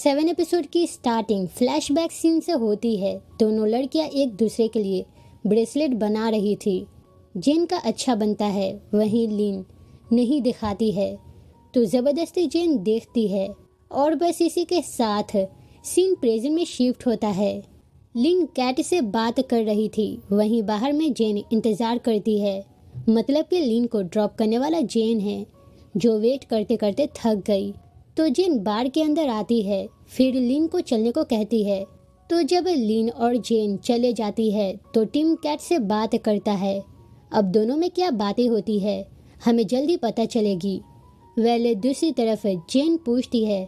7 episode की starting flashback scene से होती है। दोनों लड़कियां एक दूसरे के लिए ब्रेसलेट बना रही थी। जेन का अच्छा बनता है, वहीं लिन नहीं दिखाती है तो ज़बरदस्ती जेन देखती है और बस इसी के साथ सीन प्रेजेंट में शिफ्ट होता है। लिन कैट से बात कर रही थी, वहीं बाहर में जेन इंतज़ार करती है। मतलब कि लिन को ड्रॉप करने वाला जेन है, जो वेट करते करते थक गई। तो जेन बार के अंदर आती है, फिर लिन को चलने को कहती है। तो जब लिन और जेन चले जाती है तो टिम कैट से बात करता है। अब दोनों में क्या बातें होती है हमें जल्दी पता चलेगी। वेल दूसरी तरफ जेन पूछती है,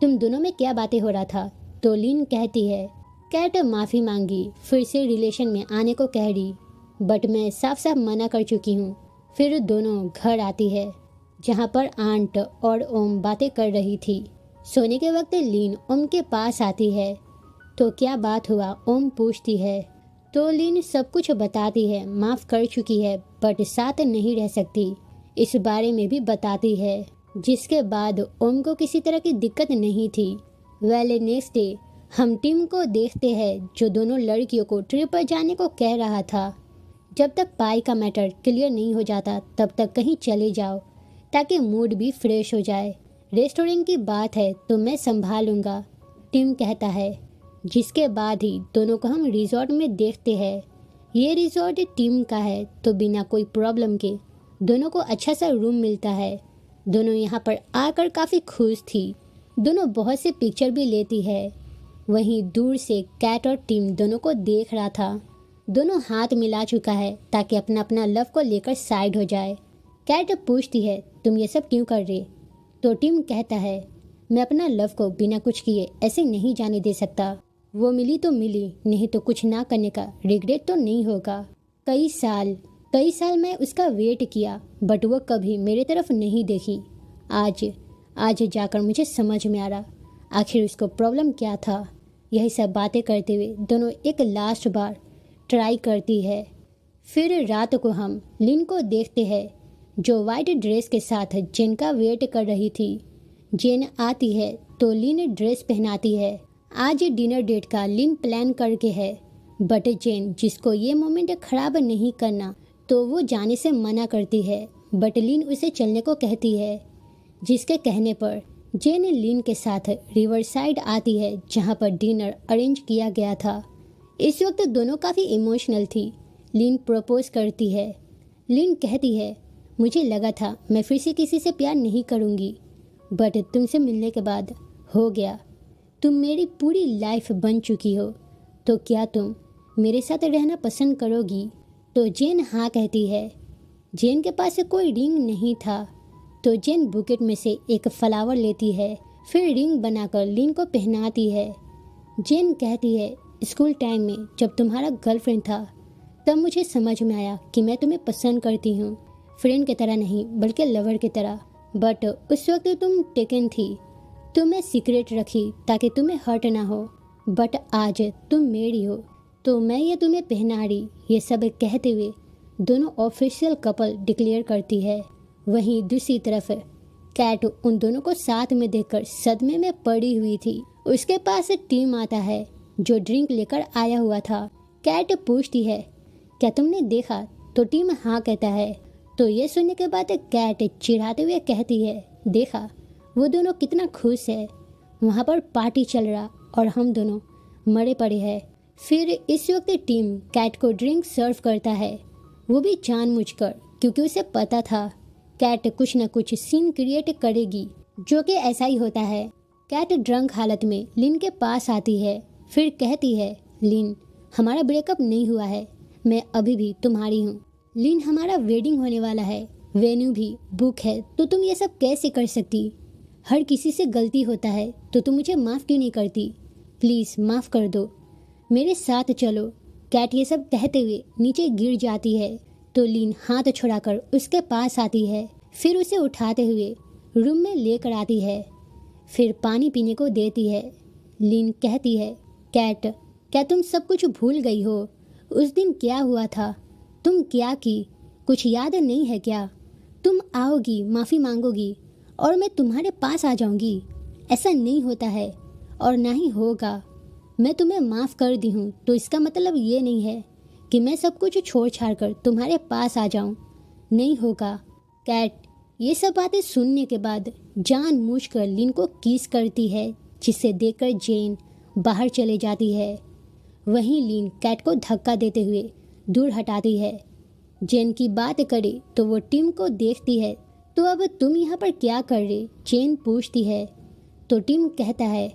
तुम दोनों में क्या बातें हो रहा था? तो लिन कहती है, कैट माफ़ी मांगी, फिर से रिलेशन में आने को कह रही, बट मैं साफ साफ मना कर चुकी हूँ। फिर दोनों घर आती है, जहाँ पर आंट और ओम बातें कर रही थी। सोने के वक्त लीन ओम के पास आती है। तो क्या बात हुआ? ओम पूछती है। तो लीन सब कुछ बताती है, माफ़ कर चुकी है बट साथ नहीं रह सकती, इस बारे में भी बताती है। जिसके बाद ओम को किसी तरह की दिक्कत नहीं थी। वेल नेक्स्ट डे हम टीम को देखते हैं, जो दोनों लड़कियों को ट्रिप पर जाने को कह रहा था। जब तक पाई का मैटर क्लियर नहीं हो जाता तब तक कहीं चले जाओ, ताकि मूड भी फ्रेश हो जाए। रेस्टोरेंट की बात है तो मैं संभालूंगा, टिम कहता है। जिसके बाद ही दोनों को हम रिजॉर्ट में देखते हैं। ये रिजॉर्ट टिम का है, तो बिना कोई प्रॉब्लम के दोनों को अच्छा सा रूम मिलता है। दोनों यहाँ पर आकर काफ़ी खुश थी। दोनों बहुत से पिक्चर भी लेती है। वहीं दूर से कैट और टिम दोनों को देख रहा था। दोनों हाथ मिला चुका है ताकि अपना अपना लव को लेकर साइड हो जाए। कैट पूछती है, तुम ये सब क्यों कर रहे? तो टिम कहता है, मैं अपना लव को बिना कुछ किए ऐसे नहीं जाने दे सकता। वो मिली तो मिली, नहीं तो कुछ ना करने का रिग्रेट तो नहीं होगा। कई साल मैं उसका वेट किया, बट वो कभी मेरे तरफ नहीं देखी। आज जाकर मुझे समझ में आ रहा आखिर उसको प्रॉब्लम क्या था। यही सब बातें करते हुए दोनों एक लास्ट बार ट्राई करती है। फिर रात को हम लिन को देखते हैं, जो वाइट ड्रेस के साथ जेन का वेट कर रही थी। जेन आती है तो लिन ड्रेस पहनाती है। आज डिनर डेट का लिन प्लान करके है, बट जेन जिसको ये मोमेंट खराब नहीं करना, तो वो जाने से मना करती है। बट लिन उसे चलने को कहती है, जिसके कहने पर जेन लिन के साथ रिवर साइड आती है, जहाँ पर डिनर अरेंज किया गया था। इस वक्त दोनों काफ़ी इमोशनल थी। लिन प्रपोज करती है। लिन कहती है, मुझे लगा था मैं फिर से किसी से प्यार नहीं करूँगी, बट तुमसे मिलने के बाद हो गया। तुम मेरी पूरी लाइफ बन चुकी हो, तो क्या तुम मेरे साथ रहना पसंद करोगी? तो जेन हाँ कहती है। जेन के पास कोई रिंग नहीं था, तो जेन बुकेट में से एक फ्लावर लेती है, फिर रिंग बनाकर लिन को पहनाती है। जेन कहती है, स्कूल टाइम में जब तुम्हारा गर्लफ्रेंड था, तब मुझे समझ में आया कि मैं तुम्हें पसंद करती हूँ, फ्रेंड की तरह नहीं बल्कि लवर की तरह। बट उस वक्त तुम टेकन थी, तो मैं सीक्रेट रखी ताकि तुम्हें हर्ट ना हो। बट आज तुम मेरी हो, तो मैं ये तुम्हें पहना रही। ये सब कहते हुए दोनों ऑफिशियल कपल डिक्लेयर करती है। वहीं दूसरी तरफ कैट उन दोनों को साथ में देखकर सदमे में पड़ी हुई थी। उसके पास टीम आता है, जो ड्रिंक लेकर आया हुआ था। कैट पूछती है, क्या तुमने देखा? तो टीम हाँ कहता है। तो ये सुनने के बाद कैट चिढ़ाते हुए कहती है, देखा वो दोनों कितना खुश है, वहाँ पर पार्टी चल रहा और हम दोनों मरे पड़े हैं। फिर इस वक्त टीम कैट को ड्रिंक सर्व करता है, वो भी जानबूझकर, क्योंकि उसे पता था कैट कुछ न कुछ सीन क्रिएट करेगी, जो कि ऐसा ही होता है। कैट ड्रंक हालत में लिन के पास आती है, फिर कहती है, लिन हमारा ब्रेकअप नहीं हुआ है, मैं अभी भी तुम्हारी हूँ। लिन हमारा वेडिंग होने वाला है, वेन्यू भी बुक है, तो तुम ये सब कैसे कर सकती? हर किसी से गलती होता है, तो तुम मुझे माफ़ क्यों नहीं करती? प्लीज़ माफ़ कर दो, मेरे साथ चलो। कैट ये सब कहते हुए नीचे गिर जाती है, तो लिन हाथ छुड़ाकर उसके पास आती है, फिर उसे उठाते हुए रूम में लेकर आती है, फिर पानी पीने को देती है। लिन कहती है, कैट क्या तुम सब कुछ भूल गई हो? उस दिन क्या हुआ था? तुम क्या की? कुछ याद नहीं है क्या? तुम आओगी, माफ़ी मांगोगी और मैं तुम्हारे पास आ जाऊंगी? ऐसा नहीं होता है। और ना ही होगा। मैं तुम्हें माफ़ कर दी हूँ तो इसका मतलब ये नहीं है कि मैं सब कुछ छोड़ छाड़ कर तुम्हारे पास आ जाऊँ। नहीं होगा। कैट ये सब बातें सुनने के बाद जानबूझकर लिन को किस करती है, जिसे देखकर जेन बाहर चले जाती है। वहीं लिन कैट को धक्का देते हुए दूर हटाती है। जेन की बात करे तो वो टिम को देखती है। तो अब तुम यहाँ पर क्या कर रहे? जेन पूछती है। तो टिम कहता है,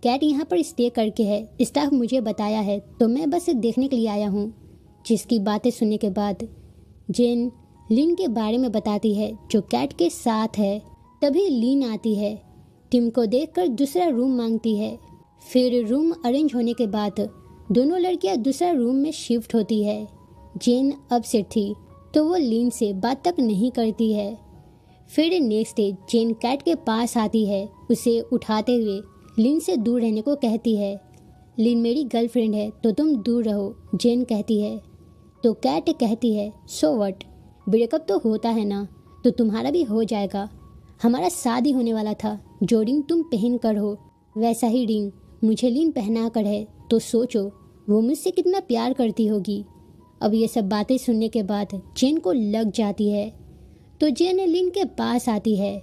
कैट यहाँ पर स्टे करके है, स्टाफ मुझे बताया है, तो मैं बस देखने के लिए आया हूँ। जिसकी बातें सुनने के बाद जेन लिन के बारे में बताती है जो कैट के साथ है। तभी लिन आती है, टिम को देखकर दूसरा रूम मांगती है। फिर रूम अरेंज होने के बाद दोनों लड़कियां दूसरा रूम में शिफ्ट होती है। जेन अपसेट थी तो वो लिन से बात तक नहीं करती है। फिर नेक्स्ट डे जेन कैट के पास आती है, उसे उठाते हुए लिन से दूर रहने को कहती है। लिन मेरी गर्लफ्रेंड है तो तुम दूर रहो, जेन कहती है। तो कैट कहती है, सो व्हाट, ब्रेकअप तो होता है ना, तो तुम्हारा भी हो जाएगा। हमारा शादी होने वाला था, जो रिंग तुम पहन कर हो वैसा ही रिंग मुझे लिन पहना कर है, तो सोचो वो मुझसे कितना प्यार करती होगी। अब ये सब बातें सुनने के बाद जेन को लग जाती है। तो जेन लिन के पास आती है।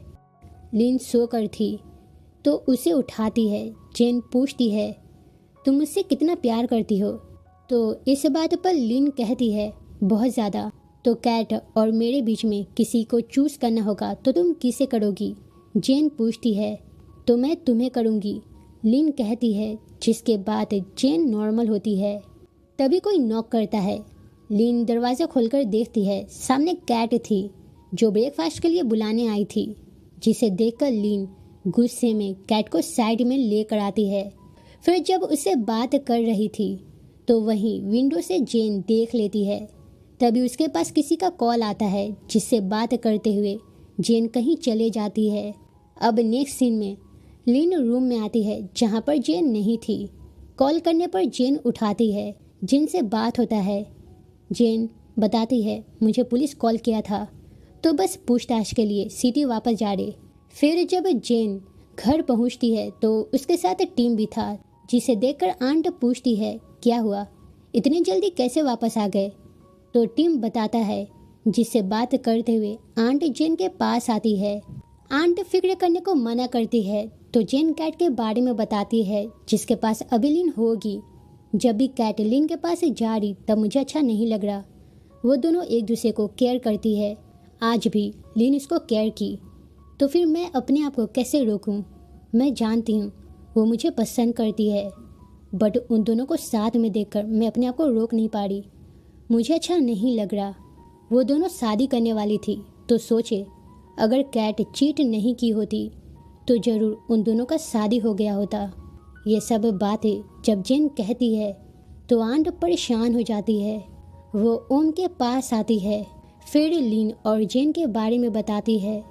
लिन सो कर थी तो उसे उठाती है। जेन पूछती है, तुम मुझसे कितना प्यार करती हो? तो इस बात पर लिन कहती है, बहुत ज़्यादा। तो कैट और मेरे बीच में किसी को चूज़ करना होगा तो तुम किसे करोगी? जेन पूछती है। तो मैं तुम्हें करूँगी, लिन कहती है। जिसके बाद जेन नॉर्मल होती है। तभी कोई नॉक करता है। लिन दरवाज़ा खोलकर देखती है, सामने कैट थी जो ब्रेकफास्ट के लिए बुलाने आई थी। जिसे देखकर लिन गुस्से में कैट को साइड में लेकर आती है। फिर जब उससे बात कर रही थी तो वहीं विंडो से जेन देख लेती है। तभी उसके पास किसी का कॉल आता है, जिससे बात करते हुए जेन कहीं चले जाती है। अब नेक्स्ट सीन में लिन रूम में आती है जहाँ पर जेन नहीं थी। कॉल करने पर जेन उठाती है, जिनसे बात होता है। जेन बताती है, मुझे पुलिस कॉल किया था तो बस पूछताछ के लिए सिटी वापस जा रहे। फिर जब जेन घर पहुंचती है तो उसके साथ टीम भी था, जिसे देखकर आंट पूछती है, क्या हुआ, इतनी जल्दी कैसे वापस आ गए? तो टीम बताता है। जिससे बात करते हुए आंट जेन के पास आती है। आंट फिक्र करने को मना करती है तो जेन कैट के बारे में बताती है, जिसके पास अभी लिन होगी। जब भी कैट लिन के पास जा रही तब मुझे अच्छा नहीं लग रहा। वो दोनों एक दूसरे को केयर करती है। आज भी लिन इसको केयर की, तो फिर मैं अपने आप को कैसे रोकूं? मैं जानती हूँ वो मुझे पसंद करती है, बट उन दोनों को साथ में देखकर मैं अपने आप को रोक नहीं पा रही। मुझे अच्छा नहीं लग रहा। वो दोनों शादी करने वाली थी, तो सोचे अगर कैट चीट नहीं की होती तो ज़रूर उन दोनों का शादी हो गया होता। ये सब बातें जब जेन कहती है तो आंट परेशान हो जाती है। वो ओम के पास आती है। फिर लिन और जेन के बारे में बताती है।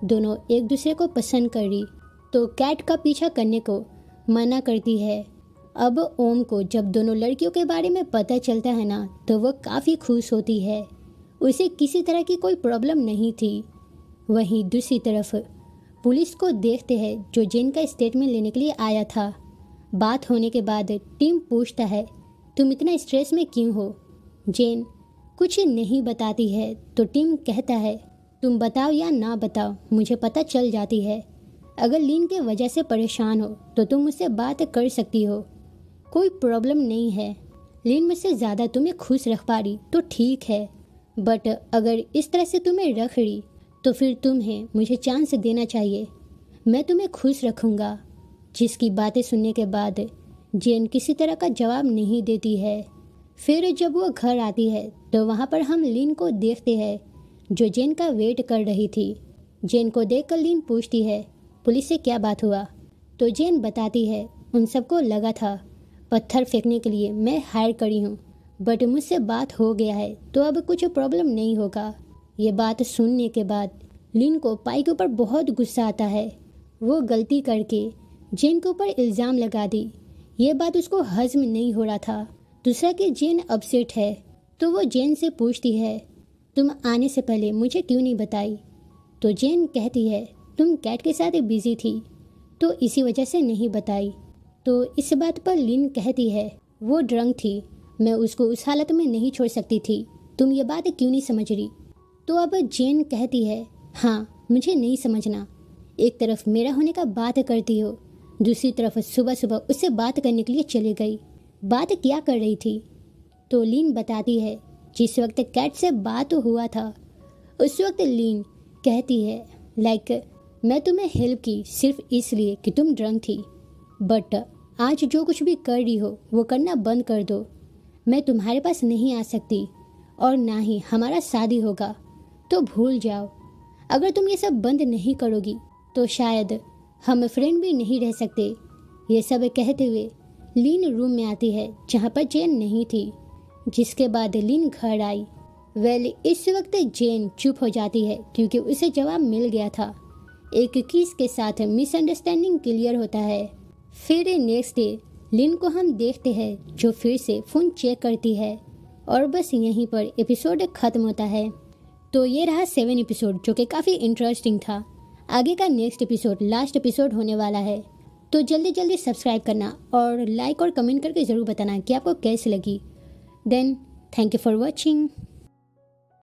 दोनों एक दूसरे को पसंद कर रही तो कैट का पीछा करने को मना करती है। अब ओम को जब दोनों लड़कियों के बारे में पता चलता है ना, तो वह काफ़ी खुश होती है। उसे किसी तरह की कोई प्रॉब्लम नहीं थी। वहीं दूसरी तरफ पुलिस को देखते हैं, जो जेन का स्टेटमेंट लेने के लिए आया था। बात होने के बाद टीम पूछता है, तुम इतना स्ट्रेस में क्यों हो? जेन कुछ नहीं बताती है तो टीम कहता है, तुम बताओ या ना बताओ, मुझे पता चल जाती है। अगर लिन के वजह से परेशान हो तो तुम मुझसे बात कर सकती हो, कोई प्रॉब्लम नहीं है। लिन मुझसे ज़्यादा तुम्हें खुश रख पा रही तो ठीक है, बट अगर इस तरह से तुम्हें रख रही तो फिर तुम्हें मुझे चांस देना चाहिए। मैं तुम्हें खुश रखूँगा। जिसकी बातें सुनने के बाद जेन किसी तरह का जवाब नहीं देती है। फिर जब वो घर आती है तो वहाँ पर हम लिन को देखते हैं, जो जेन का वेट कर रही थी। जेन को देखकर लिन पूछती है, पुलिस से क्या बात हुआ? तो जेन बताती है, उन सबको लगा था पत्थर फेंकने के लिए मैं हायर करी हूँ, बट मुझसे बात हो गया है तो अब कुछ प्रॉब्लम नहीं होगा। ये बात सुनने के बाद लिन को पाई के ऊपर बहुत गुस्सा आता है। वो गलती करके जेन के ऊपर इल्ज़ाम लगा दी। ये बात उसको हज़म नहीं हो रहा था। दूसरा कि जेन अपसेट है तो वो जेन से पूछती है, तुम आने से पहले मुझे क्यों नहीं बताई? तो जेन कहती है, तुम कैट के साथ बिजी थी तो इसी वजह से नहीं बताई। तो इस बात पर लिन कहती है, वो ड्रंक थी, मैं उसको उस हालत में नहीं छोड़ सकती थी, तुम ये बात क्यों नहीं समझ रही। तो अब जेन कहती है, हाँ मुझे नहीं समझना, एक तरफ मेरा होने का बात करती हो, दूसरी तरफ सुबह सुबह उससे बात करने के लिए चली गई, बात क्या कर रही थी। तो लीन बताती है, जिस वक्त कैट से बात हुआ था उस वक्त लीन कहती है, लाइक मैं तुम्हें हेल्प की सिर्फ इसलिए कि तुम ड्रंक थी, बट आज जो कुछ भी कर रही हो वो करना बंद कर दो, मैं तुम्हारे पास नहीं आ सकती और ना ही हमारा शादी होगा, तो भूल जाओ, अगर तुम ये सब बंद नहीं करोगी तो शायद हम फ्रेंड भी नहीं रह सकते। ये सब कहते हुए लीन रूम में आती है जहाँ पर जेन नहीं थी, जिसके बाद लीन घर आई। इस वक्त जेन चुप हो जाती है क्योंकि उसे जवाब मिल गया था। एक किस के साथ मिसअंडरस्टैंडिंग क्लियर होता है। फिर नेक्स्ट डे लिन को हम देखते हैं जो फिर से फ़ोन चेक करती है और बस यहीं पर एपिसोड ख़त्म होता है। तो ये रहा 7 एपिसोड जो कि काफ़ी इंटरेस्टिंग था। आगे का नेक्स्ट एपिसोड लास्ट एपिसोड होने वाला है, तो जल्दी जल्दी सब्सक्राइब करना और लाइक और कमेंट करके ज़रूर बताना कि आपको कैसी लगी। Then thank you for watching.